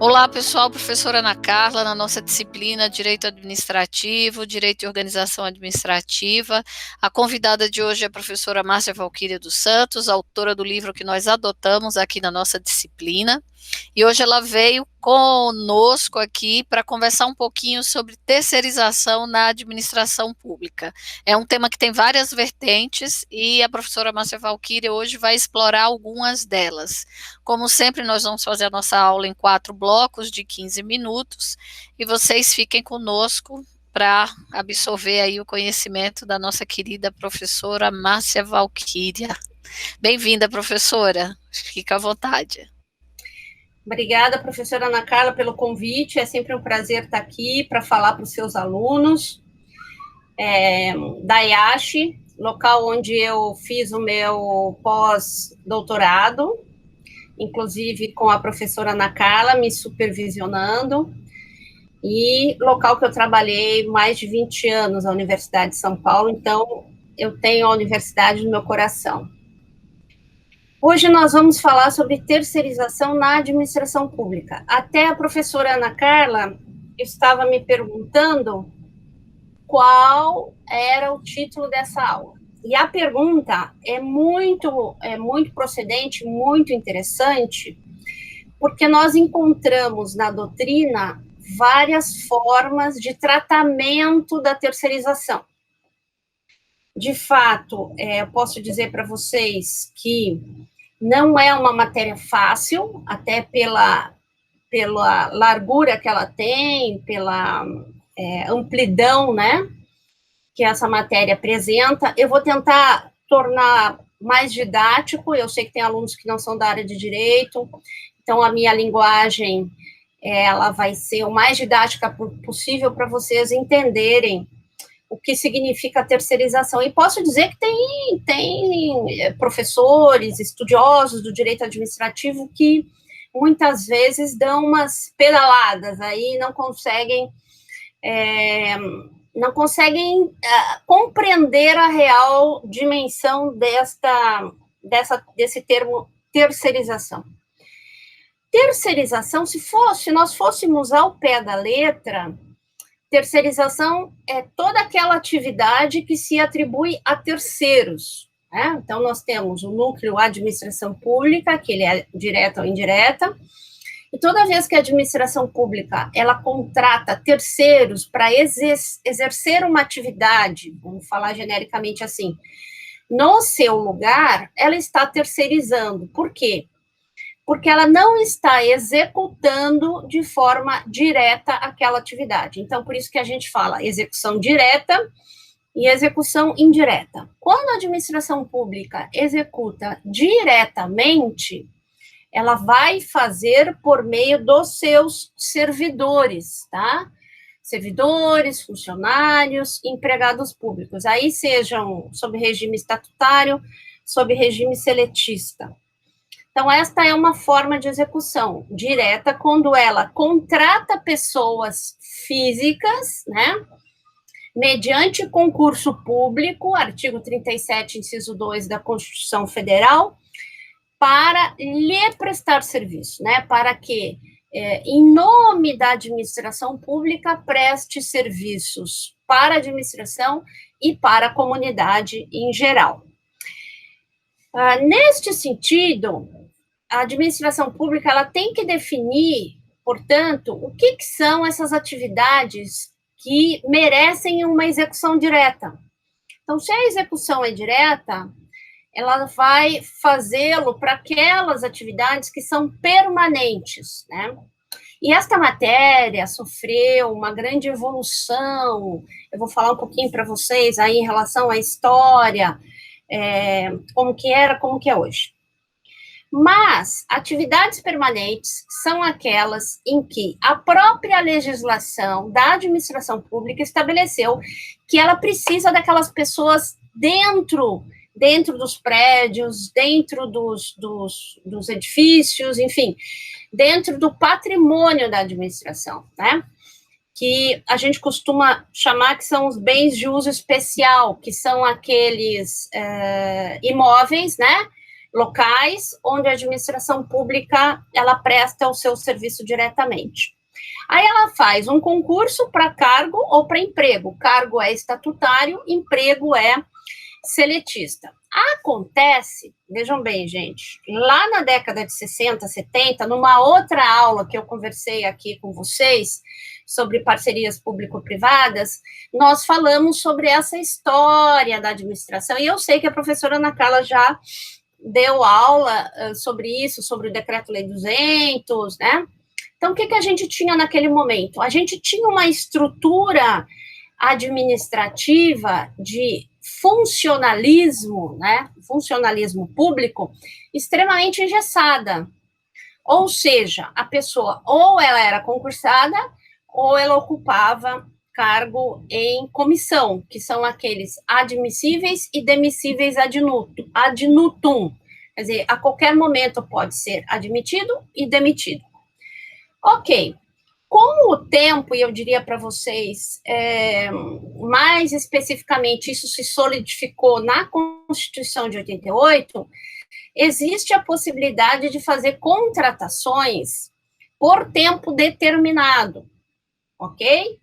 Olá, pessoal, professora Ana Carla, na nossa disciplina Direito Administrativo, Direito e Organização Administrativa. A convidada de hoje é a professora Márcia Valquíria dos Santos, autora do livro que nós adotamos aqui na nossa disciplina. E hoje ela veio conosco aqui para conversar um pouquinho sobre terceirização na administração pública. É um tema que tem várias vertentes e a professora Márcia Valquíria hoje vai explorar algumas delas. Como sempre, nós vamos fazer a nossa aula em 4 blocos de 15 minutos e vocês fiquem conosco para absorver aí o conhecimento da nossa querida professora Márcia Valquíria. Bem-vinda, professora. Fica à vontade. Obrigada, professora Ana Carla, pelo convite. É sempre um prazer estar aqui para falar para os seus alunos da IASH, local onde eu fiz o meu pós-doutorado, inclusive com a professora Ana Carla me supervisionando, e local que eu trabalhei mais de 20 anos na Universidade de São Paulo, então eu tenho a universidade no meu coração. Hoje nós vamos falar sobre terceirização na administração pública. Até a professora Ana Carla estava me perguntando qual era o título dessa aula. E a pergunta é muito procedente, muito interessante, porque nós encontramos na doutrina várias formas de tratamento da terceirização. De fato, eu posso dizer para vocês que não é uma matéria fácil, até pela largura que ela tem, pela amplidão, né, que essa matéria apresenta. Eu vou tentar tornar mais didático, eu sei que tem alunos que não são da área de direito, então a minha linguagem, ela vai ser o mais didática possível para vocês entenderem o que significa a terceirização. E posso dizer que tem professores, estudiosos do direito administrativo que muitas vezes dão umas pedaladas aí, não conseguem compreender a real dimensão desse termo terceirização. Terceirização, se nós fôssemos ao pé da letra, terceirização é toda aquela atividade que se atribui a terceiros, né? Então, nós temos o núcleo administração pública, que ele é direta ou indireta, e toda vez que a administração pública, ela contrata terceiros para exercer uma atividade, vamos falar genericamente assim, no seu lugar, ela está terceirizando. Por quê? Porque ela não está executando de forma direta aquela atividade. Então, por isso que a gente fala execução direta e execução indireta. Quando a administração pública executa diretamente, ela vai fazer por meio dos seus servidores, tá? Servidores, funcionários, empregados públicos. Aí sejam sob regime estatutário, sob regime seletista. Então, esta é uma forma de execução direta, quando ela contrata pessoas físicas, né, mediante concurso público, artigo 37, inciso 2 da Constituição Federal, para lhe prestar serviço, né, para que, em nome da administração pública, preste serviços para a administração e para a comunidade em geral. Neste sentido, a administração pública, ela tem que definir, portanto, o que são essas atividades que merecem uma execução direta. Então, se a execução é direta, ela vai fazê-lo para aquelas atividades que são permanentes, né? E esta matéria sofreu uma grande evolução. Eu vou falar um pouquinho para vocês aí em relação à história, como que era, como que é hoje. Mas atividades permanentes são aquelas em que a própria legislação da administração pública estabeleceu que ela precisa daquelas pessoas dentro dos prédios, dentro dos edifícios, enfim, dentro do patrimônio da administração, né? Que a gente costuma chamar que são os bens de uso especial, que são aqueles imóveis, né? locais onde a administração pública, ela presta o seu serviço diretamente. Aí ela faz um concurso para cargo ou para emprego. Cargo é estatutário, emprego é seletista. Acontece, vejam bem, gente, lá na década de 60, 70, numa outra aula que eu conversei aqui com vocês sobre parcerias público-privadas, nós falamos sobre essa história da administração, e eu sei que a professora Ana Carla já deu aula sobre isso, sobre o Decreto-Lei 200, né? Então, o que a gente tinha naquele momento? A gente tinha uma estrutura administrativa de funcionalismo, né, funcionalismo público, extremamente engessada. Ou seja, a pessoa ou ela era concursada ou ela ocupava cargo em comissão, que são aqueles admissíveis e demissíveis ad nutum. Quer dizer, a qualquer momento pode ser admitido e demitido. Ok. Com o tempo, e eu diria para vocês, mais especificamente, isso se solidificou na Constituição de 88, existe a possibilidade de fazer contratações por tempo determinado, ok?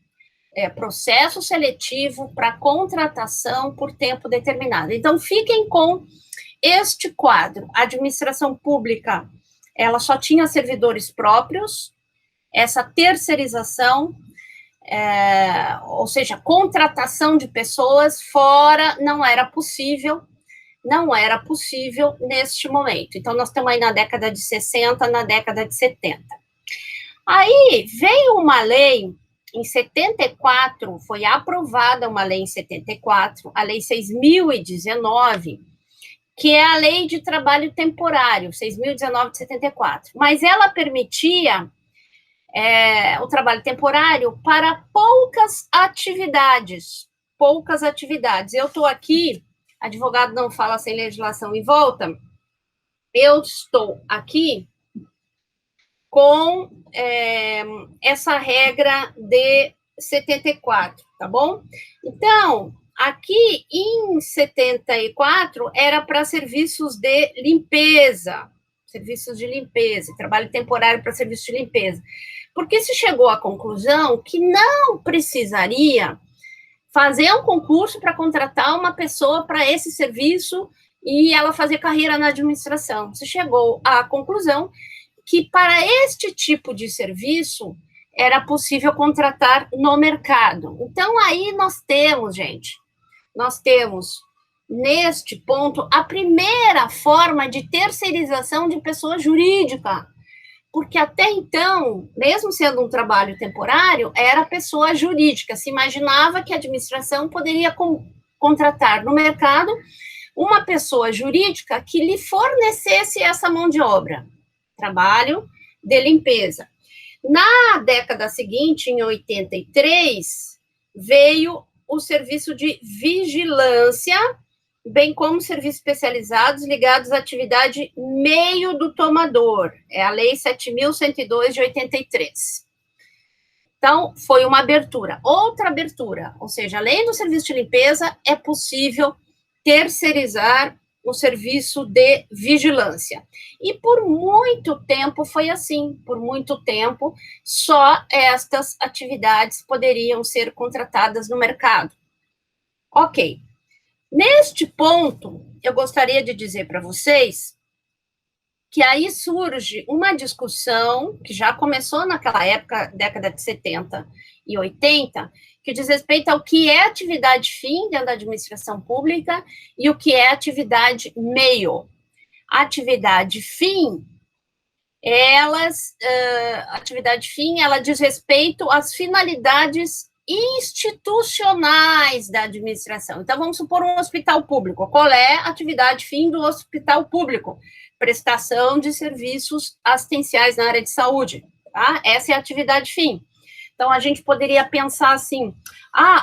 Processo seletivo para contratação por tempo determinado. Então, fiquem com este quadro. A administração pública, ela só tinha servidores próprios. Essa terceirização, ou seja, contratação de pessoas fora não era possível neste momento. Então, nós estamos aí na década de 60, na década de 70. Aí veio uma lei, em 74, foi aprovada uma lei em 74, a Lei 6.019, que é a Lei de Trabalho Temporário, 6.019 de 74. Mas ela permitia o trabalho temporário para poucas atividades. Eu estou aqui, advogado não fala sem legislação em volta, eu estou aqui com essa regra de 74, tá bom? Então, aqui em 74 era para serviços de limpeza, trabalho temporário para serviços de limpeza. Porque se chegou à conclusão que não precisaria fazer um concurso para contratar uma pessoa para esse serviço e ela fazer carreira na administração. Se chegou à conclusão que para este tipo de serviço era possível contratar no mercado. Então, aí nós temos, neste ponto, a primeira forma de terceirização de pessoa jurídica, porque até então, mesmo sendo um trabalho temporário, era pessoa jurídica. Se imaginava que a administração poderia contratar no mercado uma pessoa jurídica que lhe fornecesse essa mão de obra, trabalho de limpeza. Na década seguinte, em 83, veio o serviço de vigilância, bem como serviços especializados ligados à atividade meio do tomador. É a Lei 7.102 de 83. Então, foi uma abertura. Outra abertura, ou seja, além do serviço de limpeza, é possível terceirizar o serviço de vigilância. E por muito tempo foi assim, por muito tempo, só estas atividades poderiam ser contratadas no mercado. Ok. Neste ponto, eu gostaria de dizer para vocês que aí surge uma discussão que já começou naquela época, década de 70 e 80, que diz respeito ao que é atividade fim dentro da administração pública e o que é atividade meio. Atividade fim, ela diz respeito às finalidades institucionais da administração. Então, vamos supor um hospital público. Qual é a atividade fim do hospital público? Prestação de serviços assistenciais na área de saúde, tá? Essa é a atividade fim. Então, a gente poderia pensar assim,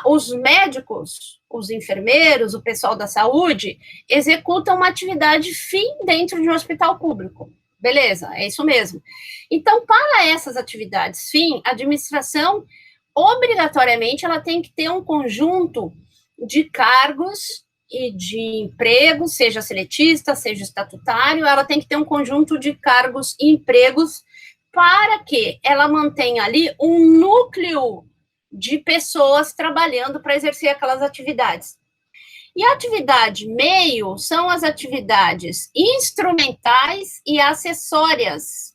os médicos, os enfermeiros, o pessoal da saúde, executam uma atividade fim dentro de um hospital público. Beleza, é isso mesmo. Então, para essas atividades fim, a administração, obrigatoriamente, ela tem que ter um conjunto de cargos e de emprego, seja seletista, seja estatutário, ela tem que ter um conjunto de cargos e empregos para que ela mantenha ali um núcleo de pessoas trabalhando para exercer aquelas atividades. E a atividade meio são as atividades instrumentais e acessórias.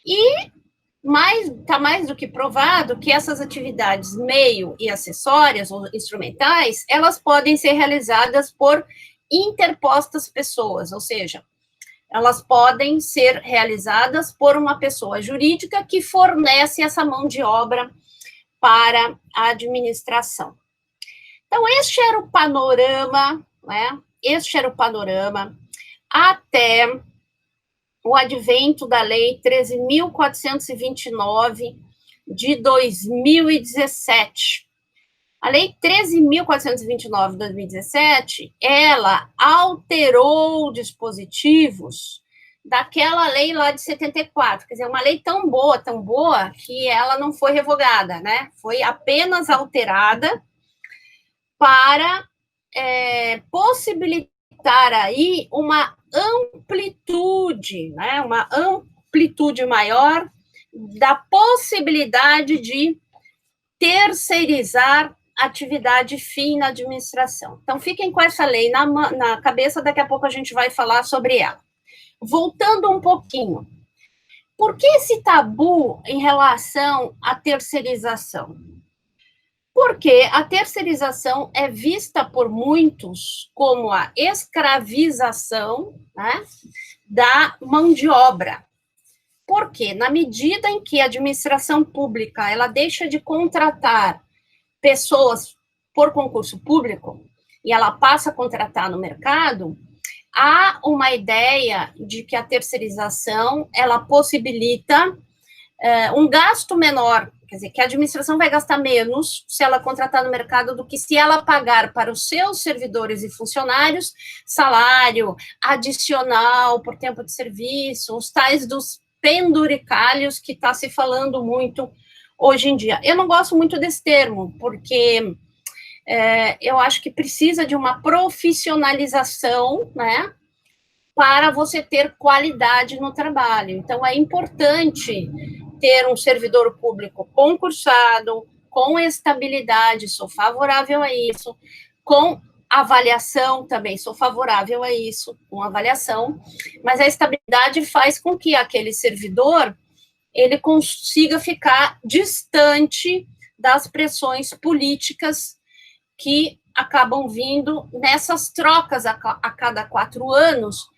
E está mais do que provado que essas atividades meio e acessórias ou instrumentais, elas podem ser realizadas por interpostas pessoas, ou seja, elas podem ser realizadas por uma pessoa jurídica que fornece essa mão de obra para a administração. Então, este era o panorama, né? Este era o panorama até o advento da Lei 13.429 de 2017. A Lei 13.429 de 2017, ela alterou dispositivos daquela lei lá de 74, quer dizer, uma lei tão boa, que ela não foi revogada, né? Foi apenas alterada para possibilitar aí uma amplitude, né? Uma amplitude maior da possibilidade de terceirizar atividade fim na administração. Então, fiquem com essa lei na cabeça, daqui a pouco a gente vai falar sobre ela. Voltando um pouquinho, por que esse tabu em relação à terceirização? Porque a terceirização é vista por muitos como a escravização, né, da mão de obra. Porque, na medida em que a administração pública ela deixa de contratar pessoas por concurso público e ela passa a contratar no mercado, há uma ideia de que a terceirização ela possibilita um gasto menor, quer dizer, que a administração vai gastar menos se ela contratar no mercado do que se ela pagar para os seus servidores e funcionários salário adicional por tempo de serviço, os tais dos penduricalhos que está se falando muito hoje em dia. Eu não gosto muito desse termo, porque eu acho que precisa de uma profissionalização, né, para você ter qualidade no trabalho. Então, é importante ter um servidor público concursado, com estabilidade, sou favorável a isso, com avaliação também, sou favorável a isso, com avaliação, mas a estabilidade faz com que aquele servidor, ele consiga ficar distante das pressões políticas que acabam vindo nessas trocas a cada 4 anos,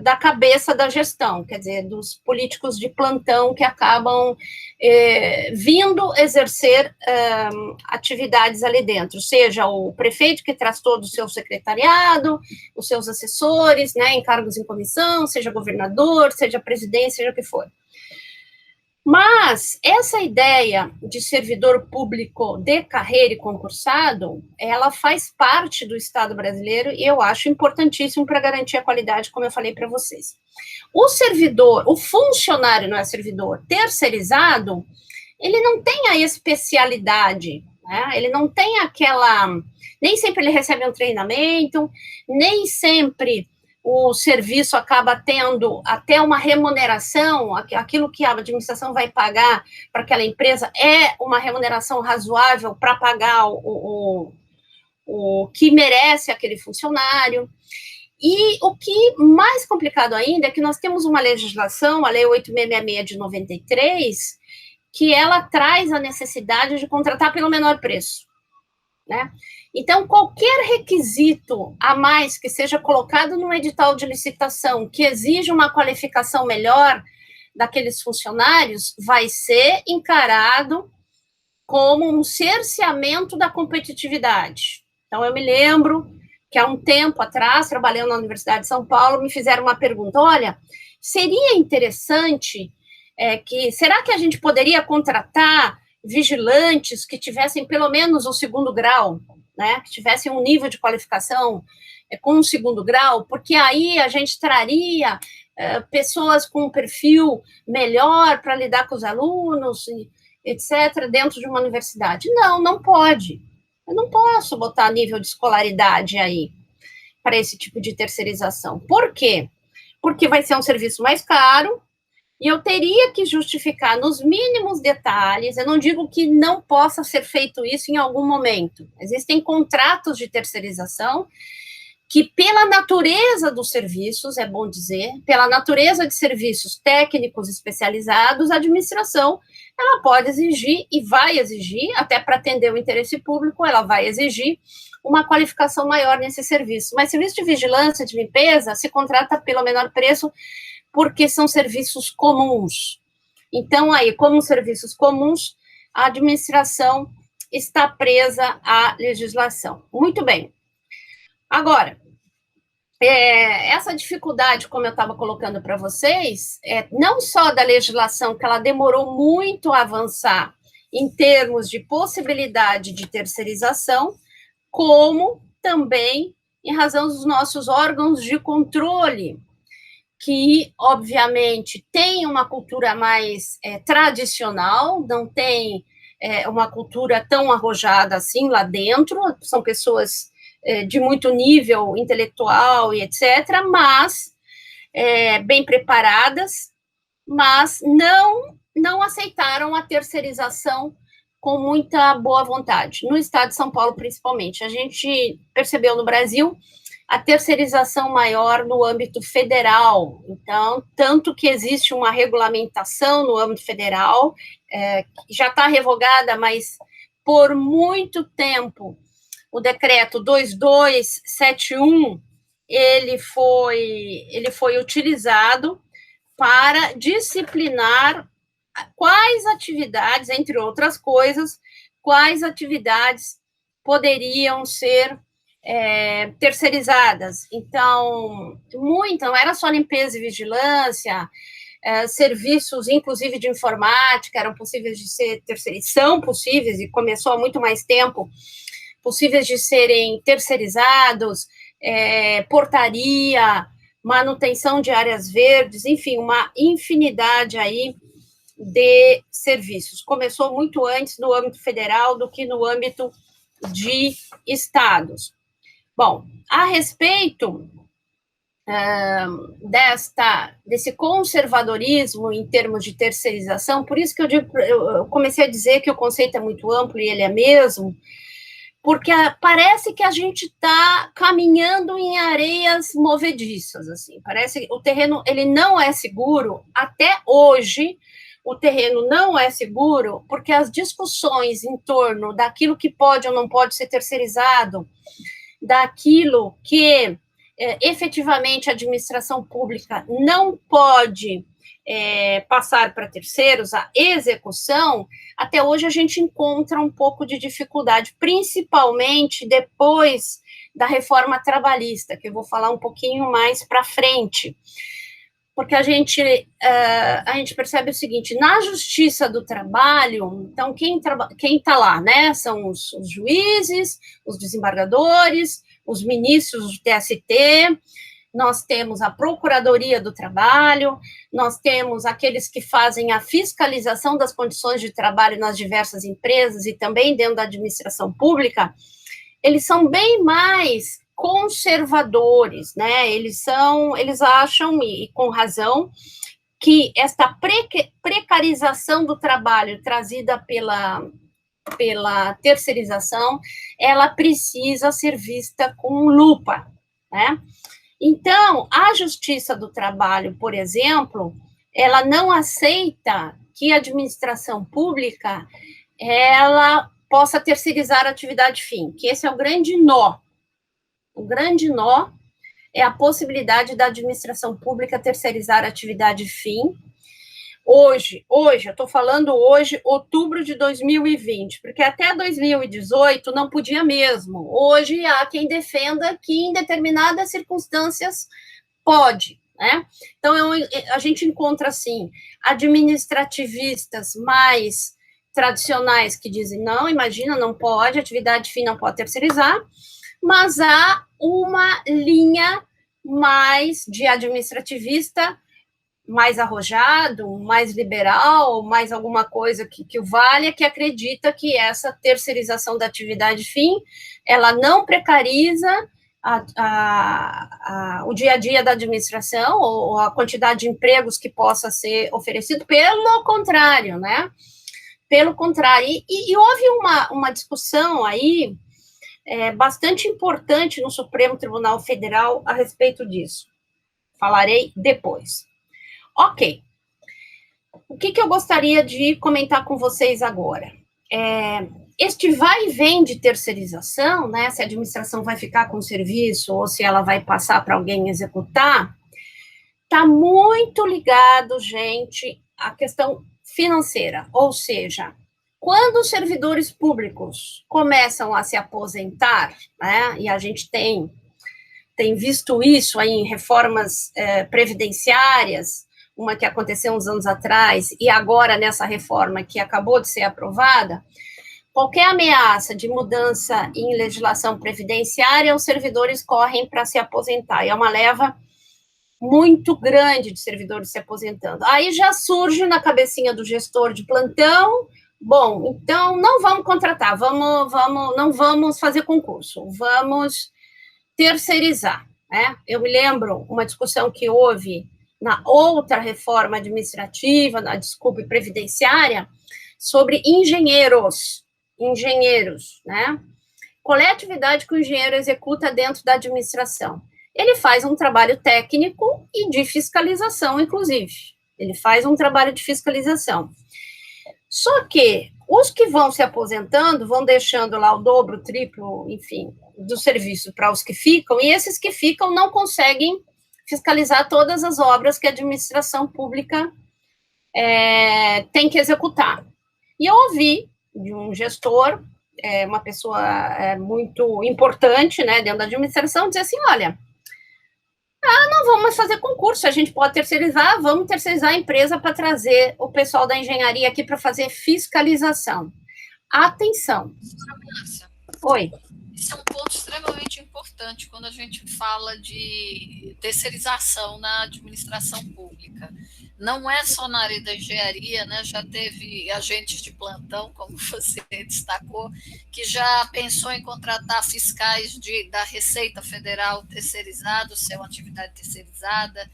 da cabeça da gestão, quer dizer, dos políticos de plantão que acabam vindo exercer atividades ali dentro, seja o prefeito que traz todo o seu secretariado, os seus assessores, né, encargos em comissão, seja governador, seja presidente, seja o que for. Mas essa ideia de servidor público de carreira e concursado, ela faz parte do Estado brasileiro e eu acho importantíssimo para garantir a qualidade, como eu falei para vocês. O servidor, o funcionário não é servidor terceirizado, ele não tem a especialidade, né? Ele não tem aquela... Nem sempre ele recebe um treinamento, nem sempre o serviço acaba tendo até uma remuneração, aquilo que a administração vai pagar para aquela empresa é uma remuneração razoável para pagar o que merece aquele funcionário. E o que mais complicado ainda é que nós temos uma legislação, a Lei 8666 de 93, que ela traz a necessidade de contratar pelo menor preço, né? Então, qualquer requisito a mais que seja colocado no edital de licitação que exija uma qualificação melhor daqueles funcionários vai ser encarado como um cerceamento da competitividade. Então, eu me lembro que há um tempo atrás, trabalhando na Universidade de São Paulo, me fizeram uma pergunta, olha, seria interessante será que a gente poderia contratar vigilantes que tivessem pelo menos o 2º grau, né, que tivessem um nível de qualificação com um 2º grau, porque aí a gente traria pessoas com um perfil melhor para lidar com os alunos, etc., dentro de uma universidade. Não, não pode. Eu não posso botar nível de escolaridade aí para esse tipo de terceirização. Por quê? Porque vai ser um serviço mais caro e eu teria que justificar nos mínimos detalhes. Eu não digo que não possa ser feito isso em algum momento. Existem contratos de terceirização que, pela natureza dos serviços, é bom dizer, pela natureza de serviços técnicos especializados, a administração, ela pode exigir e vai exigir, até para atender o interesse público, ela vai exigir uma qualificação maior nesse serviço. Mas serviço de vigilância, de limpeza, se contrata pelo menor preço, porque são serviços comuns. Então, aí, como serviços comuns, a administração está presa à legislação. Muito bem. Agora, essa dificuldade, como eu estava colocando para vocês, não só da legislação, que ela demorou muito a avançar em termos de possibilidade de terceirização, como também em razão dos nossos órgãos de controle, que, obviamente, tem uma cultura mais tradicional, não tem uma cultura tão arrojada assim lá dentro, são pessoas de muito nível intelectual e etc., mas bem preparadas, mas não aceitaram a terceirização com muita boa vontade. No estado de São Paulo, principalmente. A gente percebeu no Brasil a terceirização maior no âmbito federal. Então, tanto que existe uma regulamentação no âmbito federal, já está revogada, mas por muito tempo, o decreto 2271, ele foi utilizado para disciplinar quais atividades, entre outras coisas, quais atividades poderiam ser terceirizadas. Então, não era só limpeza e vigilância, serviços, inclusive de informática, eram possíveis de ser terceirizados, são possíveis, e começou há muito mais tempo, possíveis de serem terceirizados, portaria, manutenção de áreas verdes, enfim, uma infinidade aí de serviços. Começou muito antes no âmbito federal do que no âmbito de estados. Bom, a respeito desse conservadorismo em termos de terceirização, por isso que eu comecei a dizer que o conceito é muito amplo e ele é mesmo, porque parece que a gente está caminhando em areias movediças, assim, parece que o terreno ele não é seguro, até hoje o terreno não é seguro, porque as discussões em torno daquilo que pode ou não pode ser terceirizado, daquilo que efetivamente a administração pública não pode passar para terceiros, a execução, até hoje a gente encontra um pouco de dificuldade, principalmente depois da reforma trabalhista, que eu vou falar um pouquinho mais para frente, porque a gente percebe o seguinte, na Justiça do Trabalho, então quem está lá, né, são os juízes, os desembargadores, os ministros do TST, nós temos a Procuradoria do Trabalho, nós temos aqueles que fazem a fiscalização das condições de trabalho nas diversas empresas e também dentro da administração pública, eles são bem mais conservadores, né? Eles acham, e com razão, que esta precarização do trabalho trazida pela terceirização, ela precisa ser vista com lupa, né? Então, a Justiça do Trabalho, por exemplo, ela não aceita que a administração pública ela possa terceirizar a atividade fim, que esse é o grande nó. O grande nó é a possibilidade da administração pública terceirizar a atividade fim. Hoje, eu estou falando hoje, outubro de 2020, porque até 2018 não podia mesmo. Hoje há quem defenda que em determinadas circunstâncias pode, né? Então, a gente encontra, assim, administrativistas mais tradicionais que dizem, não, imagina, não pode, atividade fim não pode terceirizar, mas há uma linha mais de administrativista mais arrojado, mais liberal, mais alguma coisa que o valha, que acredita que essa terceirização da atividade fim, ela não precariza o dia a dia da administração ou a quantidade de empregos que possa ser oferecido, pelo contrário, né? Pelo contrário. E houve uma discussão aí bastante importante no Supremo Tribunal Federal a respeito disso. Falarei depois. Ok. O que eu gostaria de comentar com vocês agora? Este vai e vem de terceirização, né? Se a administração vai ficar com o serviço ou se ela vai passar para alguém executar, está muito ligado, gente, à questão financeira. Ou seja, quando os servidores públicos começam a se aposentar, né? E a gente tem visto isso aí em reformas previdenciárias, uma que aconteceu uns anos atrás, e agora nessa reforma que acabou de ser aprovada, qualquer ameaça de mudança em legislação previdenciária, os servidores correm para se aposentar, e é uma leva muito grande de servidores se aposentando. Aí já surge na cabecinha do gestor de plantão, bom, então não vamos contratar, não vamos fazer concurso, vamos terceirizar, né? Eu me lembro uma discussão que houve na outra reforma administrativa, previdenciária, sobre engenheiros, né? Qual é a atividade que o engenheiro executa dentro da administração? Ele faz um trabalho técnico e de fiscalização, inclusive. Ele faz um trabalho de fiscalização. Só que os que vão se aposentando vão deixando lá o dobro, o triplo, enfim, do serviço para os que ficam, e esses que ficam não conseguem fiscalizar todas as obras que a administração pública tem que executar. E eu ouvi de um gestor, uma pessoa muito importante, né, dentro da administração, dizer assim, olha, não vamos mais fazer concurso, a gente pode terceirizar, vamos terceirizar a empresa para trazer o pessoal da engenharia aqui para fazer fiscalização. Atenção. Oi. Esse é um ponto extremamente importante quando a gente fala de terceirização na administração pública. Não é só na área da engenharia, né? Já teve agentes de plantão, como você destacou, que já pensou em contratar fiscais da Receita Federal terceirizados, ser uma atividade terceirizada.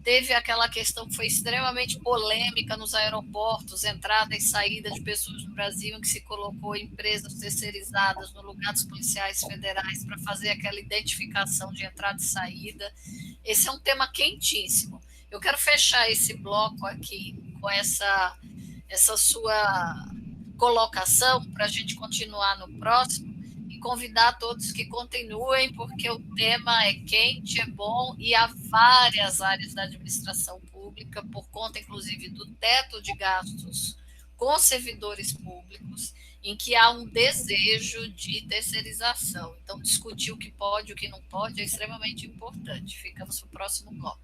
Teve aquela questão que foi extremamente polêmica nos aeroportos, entrada e saída de pessoas no Brasil, em que se colocou empresas terceirizadas no lugar dos policiais federais para fazer aquela identificação de entrada e saída. Esse é um tema quentíssimo. Eu quero fechar esse bloco aqui com essa sua colocação para a gente continuar no próximo, convidar todos que continuem, porque o tema é quente, é bom, e há várias áreas da administração pública, por conta, inclusive, do teto de gastos com servidores públicos, em que há um desejo de terceirização. Então, discutir o que pode e o que não pode é extremamente importante. Ficamos para o próximo bloco.